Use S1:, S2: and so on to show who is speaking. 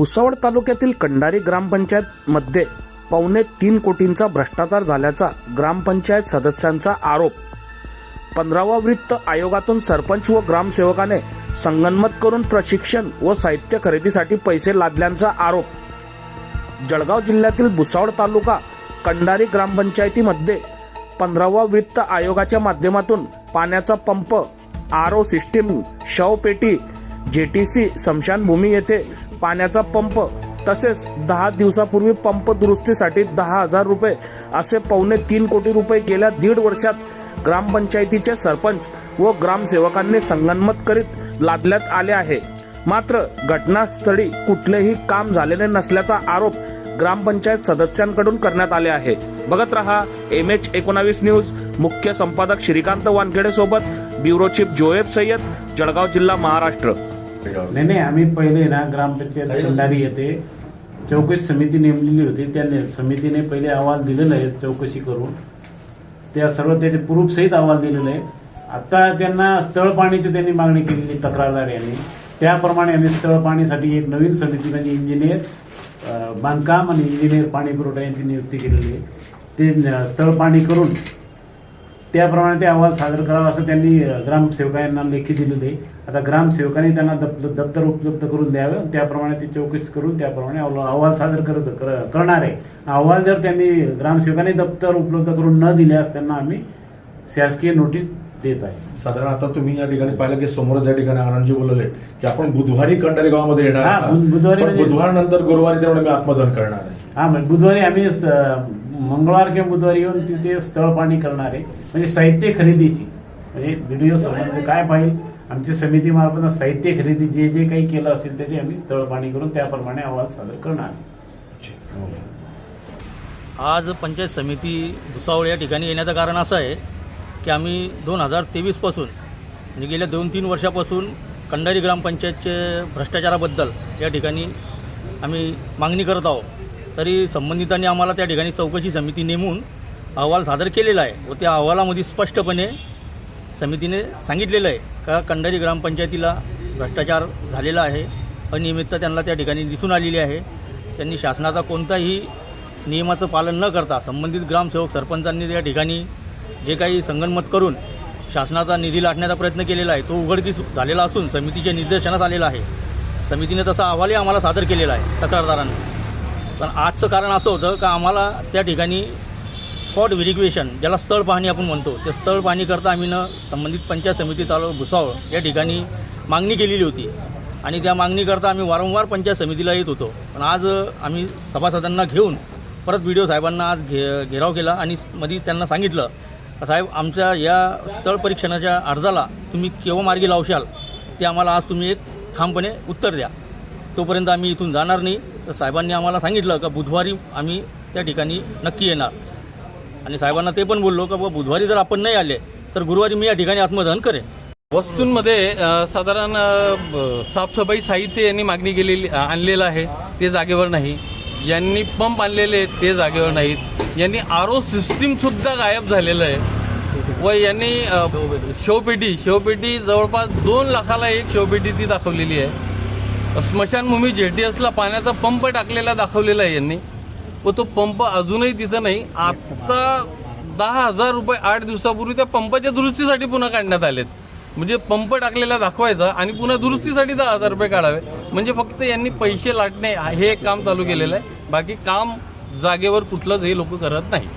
S1: भुसावळ तालुक्यातील कंडारी ग्रामपंचायत मध्ये 2.25 कोटींचा भ्रष्टाचार झाल्याचा ग्रामपंचायत सदस्यांचा आरोप। 15वा वित्त आयोगातून सरपंच व ग्रामसेवकाने संगनमत करून प्रशिक्षण व साहित्य खरेदीसाठी पैसे लादल्याचा आरोप। जळगाव जिल्ह्यातील भुसावळ तालुका कंडारी ग्रामपंचायतीमध्ये 15वा वित्त आयोगाच्या माध्यमातून पाण्याचा पंप, आरओ सिस्टीम, शवपेटी, जेटीसी, स्मशानभूमी येथे पाण्याचा पंप तसेच 10 दिवसापूर्वी पंप दुरुस्तीसाठी 10,000 रुपये असे 2.25 कोटी रुपये गेल्या 1.5 वर्षात ग्रामपंचायतीचे सरपंच व ग्रामसेवकांनी संगनमत करीत लादण्यात आले आहे। मात्र घटनास्थळी कुठलेही काम झालेले नसल्याचा आरोप ग्रामपंचायत सदस्यांकडून करण्यात आले आहे। बघत रहा MH19 न्यूज। मुख्य संपादक श्रीकांत वानखेडे सोबत ब्युरो चीफ जोएब सय्यद, जळगाव जिल्हा, महाराष्ट्र।
S2: नाही, आम्ही पहिले ना ग्रामपंचायत कंडारी येथे चौकशी समिती नेमलेली होती। त्या समितीने पहिले अहवाल दिलेला आहे चौकशी करून, त्या सर्व त्याचे प्रूफ सहित अहवाल दिलेला आहे। आता त्यांना स्थळ पाणीची त्यांनी मागणी केलेली तक्रारदार यांनी, त्याप्रमाणे आम्ही स्थळ पाणीसाठी एक नवीन समिती म्हणजे इंजिनियर बांधकाम आणि इंजिनियर पाणी पुरवठा यांची नियुक्ती केलेली आहे। ते स्थळ पाणी करून त्याप्रमाणे ते अहवाल सादर करावा असं त्यांनी ग्रामसेवकांना लेखी दिलेले आहे। आता ग्रामसेवकांनी त्यांना दप्तर उपलब्ध करून द्यावं, त्याप्रमाणे ते चौकशी करून त्याप्रमाणे अहवाल सादर करणार आहे। अहवाल जर त्यांनी ग्रामसेवकांनी दप्तर उपलब्ध करून न दिल्यास त्यांना आम्ही शासकीय नोटीस देत आहे।
S3: साधारण आता तुम्ही या ठिकाणी पाहिलं की समोरच या ठिकाणी आनंदजी बोलले की आपण बुधवारी कंडारी गावामध्ये येणार, बुधवार नंतर गुरुवारी तेवढं मी आत्मदहन करणार आहे।
S2: हा, म्हणजे बुधवारी आम्ही मंगळवार किंवा बुधवारी येऊन तिथे स्थळ पाणी करणार आहे। म्हणजे साहित्य खरेदीची म्हणजे व्हिडिओ संबंध काय पाहिजे आमची समिती मार्फत साहित्य खरेदी जे जे काही केलं असेल त्याची आम्ही स्थळ पाणी करून त्याप्रमाणे अहवाल सादर करणार आहे।
S4: आज पंचायत समिती भुसावळ या ठिकाणी येण्याचं कारण असं आहे की आम्ही 2023 पासून म्हणजे गेल्या 2-3 वर्षापासून कंडारी ग्रामपंचायतचे भ्रष्टाचाराबद्दल या ठिकाणी आम्ही मागणी करत आहोत। तरी संबंधितांनी आम्हाला त्या ठिकाणी चौकशी समिती नेमून अहवाल सादर केलेला आहे व त्या अहवालामध्ये स्पष्टपणे समितीने सांगितलेलं आहे का कंडारी ग्रामपंचायतीला भ्रष्टाचार झालेला आहे, अनियमितता त्यांना त्या ठिकाणी दिसून आलेली आहे। त्यांनी शासनाचा कोणताही नियमाचं पालन न करता संबंधित ग्रामसेवक सरपंचांनी त्या ठिकाणी जे काही संगनमत करून शासनाचा निधी लाटण्याचा प्रयत्न केलेला आहे तो उघडकीस झालेला असून समितीच्या निर्देशनास आलेला आहे। समितीने तसा अहवालही आम्हाला सादर केलेला आहे तक्रारदारांनी। पण आजचं कारण असं होतं का आम्हाला त्या ठिकाणी स्पॉट व्हेरिफिकेशन ज्याला स्थळ पाहणी आपण म्हणतो ते स्थळ पाहणी करता आम्ही संबंधित पंचायत समिती तालुका भुसावळ या ठिकाणी मागणी केलेली होती आणि त्या मागणीकरता आम्ही वारंवार पंचायत समितीला येत होतो। पण आज आम्ही सभासदांना घेऊन परत BDO साहेबांना आज घेराव केला आणि मध्येच त्यांना सांगितलं साहेब आमच्या या स्थळ परीक्षणाच्या अर्जाला तुम्ही केव्हा मार्गी लावशाल ते आम्हाला आज तुम्ही एक ठामपणे उत्तर द्या, तोपर्यंत आम्ही इथून जाणार नाही। तर साहेबांनी आम्हाला सांगितलं का बुधवारी आम्ही त्या ठिकाणी नक्की येणार आणि साहेबांना ते पण बोललो का बुधवारी जर आपण नाही आले तर गुरुवारी मी या ठिकाणी आत्मदहन करेन।
S5: वस्तूंमध्ये साधारण साफसफाई साहित्य यांनी मागणी केलेली आणलेलं आहे ते जागेवर नाही, यांनी पंप आणलेले ते जागेवर नाहीत, यांनी आरओ सिस्टीम सुद्धा गायब झालेलं आहे व यांनी शवपेटी जवळपास 2 लाखाला एक शवपेटी ती दाखवलेली आहे। स्मशानभूमी JTSला पाण्याचा पंप टाकलेला दाखवलेला आहे यांनी व तो पंप अजूनही तिथं नाही। आता 10,000 रुपये 8 दिवसापूर्वी त्या पंपाच्या दुरुस्तीसाठी पुन्हा काढण्यात आलेत। म्हणजे पंप टाकलेला दाखवायचा आणि पुन्हा दुरुस्तीसाठी 10,000 रुपये काढावे, म्हणजे फक्त यांनी पैसे लाटणे हे एक काम चालू केलेलं आहे। बाकी काम जागेवर कुठलंच हे लोक करत नाही।